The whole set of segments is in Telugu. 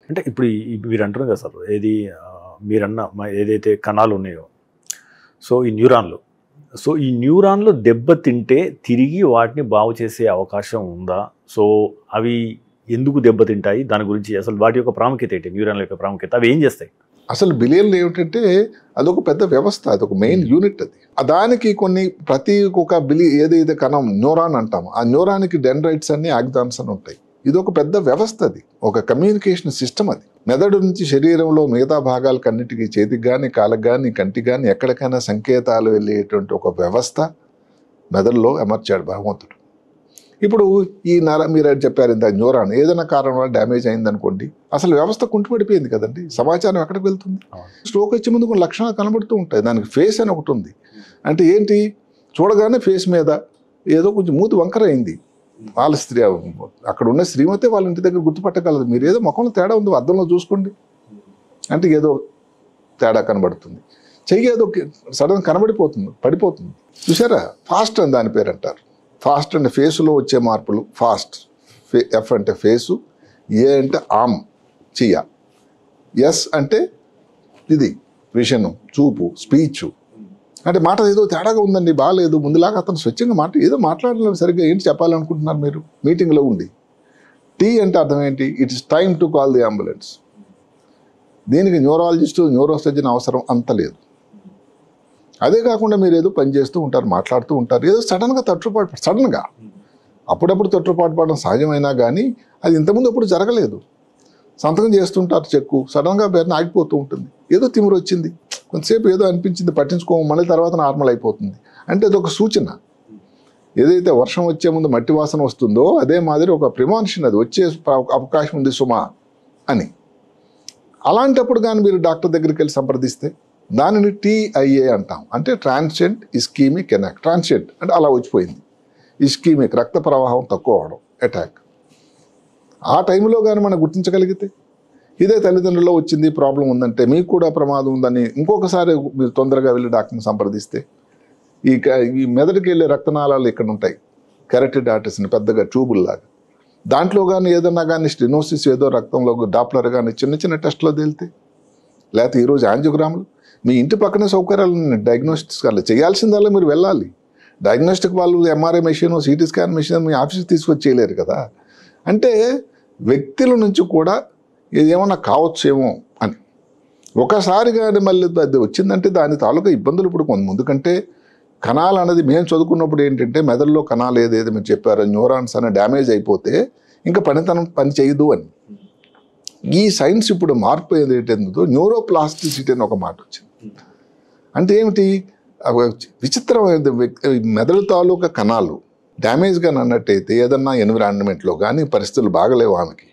అంటే ఇప్పుడు మీరు అంటున్నారు కదా సార్, ఏది మీరన్న ఏదైతే కణాలు ఉన్నాయో, సో ఈ న్యూరాన్లు, సో ఈ న్యూరాన్లు దెబ్బతింటే తిరిగి వాటిని బాగు చేసే అవకాశం ఉందా? సో అవి ఎందుకు దెబ్బతింటాయి, దాని గురించి అసలు వాటి యొక్క ప్రాముఖ్యత ఏంటి, న్యూరాన్ల యొక్క ప్రాముఖ్యత, అవి ఏం చేస్తాయి? అసలు బిలియన్లు ఏమిటంటే అదొక పెద్ద వ్యవస్థ, అదొక మెయిన్ యూనిట్. అది దానికి కొన్ని ప్రతి ఒక్క ఏదైతే కణం న్యూరాన్ అంటామో ఆ న్యూరాన్కి డెండ్రైట్స్ అన్ని ఆక్సాన్స్ అని ఉంటాయి. ఇది ఒక పెద్ద వ్యవస్థ, అది ఒక కమ్యూనికేషన్ సిస్టమ్. అది మెదడు నుంచి శరీరంలో మిగతా భాగాలకన్నిటికీ, చేతికి కానీ కాళ్ళకి కానీ కంటికి కానీ ఎక్కడికైనా సంకేతాలు వెళ్ళేటువంటి ఒక వ్యవస్థ మెదడులో అమర్చాడు భగవంతుడు. ఇప్పుడు ఈ మీరు చెప్పారు ఇంత న్యూరాన్ ఏదైనా కారణం వల్ల డ్యామేజ్ అయిందనుకోండి, అసలు వ్యవస్థ కుంటుపడిపోయింది కదండి. సమాచారం ఎక్కడికి వెళ్తుంది? స్ట్రోక్ వచ్చే ముందు కొన్ని లక్షణాలు కనబడుతూ ఉంటాయి. దానికి ఫేస్ అని ఒకటి ఉంది. అంటే ఏంటి, చూడగానే ఫేస్ మీద ఏదో కొంచెం మూతి వంకర అయింది. వాళ్ళ స్త్రీ, అక్కడ ఉన్న శ్రీమతి వాళ్ళ ఇంటి దగ్గర గుర్తుపట్టగలదు. మీరు ఏదో ముఖంలో తేడా ఉంది, అద్దంలో చూసుకోండి అంటే ఏదో తేడా కనబడుతుంది. చెయ్యి ఏదో సడన్ కనబడిపోతుంది, పడిపోతుంది. చూసారా? ఫాస్ట్ అని దాని పేరు అంటారు. ఫాస్ట్ అంటే ఫేసులో వచ్చే మార్పులు ఫాస్ట్. ఎఫ్ అంటే ఫేసు, ఏ అంటే ఆమ్ చెయ్య, ఎస్ అంటే ఇది విషను చూపు, స్పీచ్. అంటే మాట ఏదో తేడాగా ఉందండి, బాగాలేదు. ముందులాగా అతను స్వచ్ఛంగా ఏదో మాట్లాడలేదు సరిగ్గా. ఏంటి చెప్పాలనుకుంటున్నారు మీరు మీటింగ్లో ఉండి? టీ అంటే అర్థం ఏంటి? It's time to call the ambulance. దీనికి న్యూరాలజిస్టు, న్యూరోసర్జన్ అవసరం అంత లేదు. అదే కాకుండా మీరు ఏదో పని చేస్తూ ఉంటారు, మాట్లాడుతూ ఉంటారు, ఏదో సడన్గా తొట్టుపాటు, సడన్గా అప్పుడప్పుడు తొట్టుపాటు పడడం సహజమైనా కానీ అది ఇంతకుముందు అప్పుడు జరగలేదు. సంతకం చేస్తుంటారు చెక్కు, సడన్గా బెర్న ఆగిపోతూ ఉంటుంది. ఏదో తిమ్మిరి వచ్చింది, కొంతసేపు ఏదో అనిపించింది, పట్టించుకోము, మళ్ళీ తర్వాత నార్మల్ అయిపోతుంది. అంటే అదొక సూచన. ఏదైతే వర్షం వచ్చే ముందు మట్టి వాసన వస్తుందో అదే మాదిరి ఒక ప్రిమాన్షన్, అది వచ్చే అవకాశం ఉంది సుమా అని. అలాంటప్పుడు కానీ మీరు డాక్టర్ దగ్గరికి వెళ్ళి సంప్రదిస్తే దానిని TIA అంటాం. అంటే ట్రాన్సియంట్ ఇస్కీమిక్ అటాక్. ట్రాన్సియంట్ అంటే అలా వచ్చిపోయింది. ఇస్కీమిక్ రక్త ప్రవాహం తక్కువ అవడం, అటాక్. ఆ టైంలో కానీ మనం గుర్తించగలిగితే, ఇదే తల్లిదండ్రుల్లో వచ్చింది, ప్రాబ్లం ఉందంటే, మీకు కూడా ప్రమాదం ఉందని ఇంకొకసారి మీరు తొందరగా వెళ్ళి డాక్టర్ని సంప్రదిస్తే, ఈ మెదడుకి వెళ్ళే రక్తనాళాలు ఇక్కడ ఉంటాయి, కెరటిడ్ ఆర్టరీస్ని పెద్దగా ట్యూబుల్లాగా. దాంట్లో కానీ ఏదన్నా కానీ స్టెనోసిస్ ఏదో రక్తంలో డాప్లర్ కానీ చిన్న చిన్న టెస్ట్లో తేలితే, లేకపోతే ఈరోజు యాంజియోగ్రాములు, మీ ఇంటి పక్కనే సౌకర్యాలు డయాగ్నోస్టిక్స్ అలా చేయాల్సిందల్లా మీరు వెళ్ళాలి. డయాగ్నోస్టిక్ వాళ్ళు MRI machine, CT scan machine మీ ఆఫీస్కి తీసుకొచ్చి చేయలేరు కదా. అంటే వ్యక్తుల నుంచి కూడా ఏమన్నా కావచ్చేమో అని. ఒకసారి కానీ మళ్ళీ అది వచ్చిందంటే దాని తాలూకా ఇబ్బందులు ఇప్పుడు కొంత ముందు కంటే కణాలు అనేది మేము చదువుకున్నప్పుడు ఏంటంటే మెదడులో కణాలు ఏదైతే మీరు చెప్పారో న్యూరాన్స్ అనే డ్యామేజ్ అయిపోతే ఇంకా పని చేయదు అని. ఈ సైన్స్ ఇప్పుడు మార్పు ఏదైతుందో న్యూరోప్లాస్టిసిటీ అని ఒక మాట వచ్చింది. అంటే ఏమిటి, విచిత్రమైన మెదడు తాలూకా కణాలు డ్యామేజ్ కానీ అన్నట్టయితే ఏదన్నా ఎన్విరాన్మెంట్లో కానీ పరిస్థితులు బాగలేవు ఆమెకి,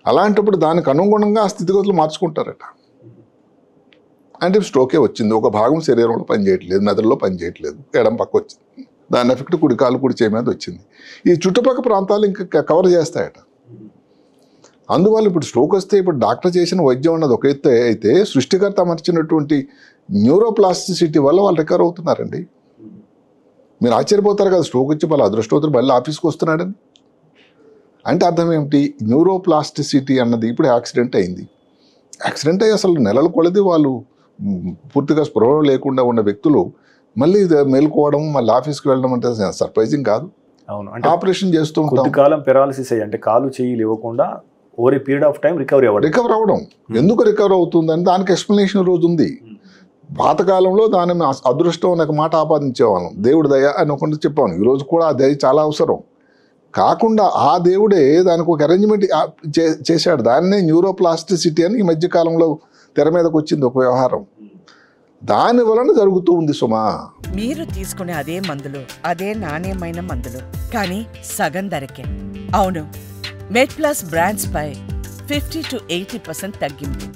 అలాంటప్పుడు దానికి అనుగుణంగా ఆ స్థితిగతులు మార్చుకుంటారట. అంటే స్ట్రోకే వచ్చింది, ఒక భాగం శరీరంలో పనిచేయట్లేదు, మెదడులో పనిచేయట్లేదు, ఎడం పక్క వచ్చింది, దాని ఎఫెక్ట్ కుడి కాలు కుడి చేయి మీద వచ్చింది. ఈ చుట్టుపక్కల ప్రాంతాలు ఇంకా కవర్ చేస్తాయట. అందువల్ల ఇప్పుడు స్ట్రోక్ వస్తే ఇప్పుడు డాక్టర్ చేసిన వైద్యం అన్నది ఒక ఎత్తు అయితే, సృష్టికర్త అమర్చినటువంటి న్యూరోప్లాస్టిసిటీ వల్ల వాళ్ళు రికవర్ అవుతున్నారండి. మీరు ఆశ్చర్యపోతారు కదా, స్ట్రోక్ వచ్చి వాళ్ళ అదృష్టవంతుడు మళ్ళీ ఆఫీస్కి వస్తున్నాడని. అంటే అర్థం ఏమిటి, న్యూరోప్లాస్టిసిటీ అన్నది ఇప్పుడు యాక్సిడెంట్ అయింది. యాక్సిడెంట్ అయ్యి అసలు నెలల కొలది వాళ్ళు పూర్తిగా స్పృహ లేకుండా ఉన్న వ్యక్తులు మళ్ళీ మేలుకోవడం, మళ్ళీ ఆఫీస్కి వెళ్ళడం అంటే సర్ప్రైజింగ్ కాదు. అవును, అంటే ఆపరేషన్ చేస్తూ ఉంటాం, కాలం పెరాలసిస్ అయ్యి, అంటే కాలు చెయ్యి లేవకుండా over a period of time recover అవ్వడం. ఎందుకు రికవర్ అవుతుందని దానికి ఎక్స్ప్లెనేషన్ రోజు ఉంది. పాతకాలంలో దాని అదృష్టం అనే మాట ఆపాదించేవాళ్ళం, దేవుడి దయ అని ఒకటి చెప్పాను. ఈరోజు కూడా ఆ దయ చాలా అవసరం. కాకుండా ఆ దేవుడే దానికి ఒక అరేంజ్మెంట్ చేశాడు. దాన్నే న్యూరోప్లాస్టిసిటీ అని ఈ మధ్యకాలంలో తెర మీదకి వచ్చింది ఒక వ్యవహారం. దాని వలన జరుగుతూ ఉంది సుమా. మీరు తీసుకునే అదే మందులు, అదే నాణ్యమైన మందులు, కానీ సగం ధరకే. అవును, మెడ్ ప్లస్ బ్రాండ్స్ పై 50 to 80% తగ్గింపు.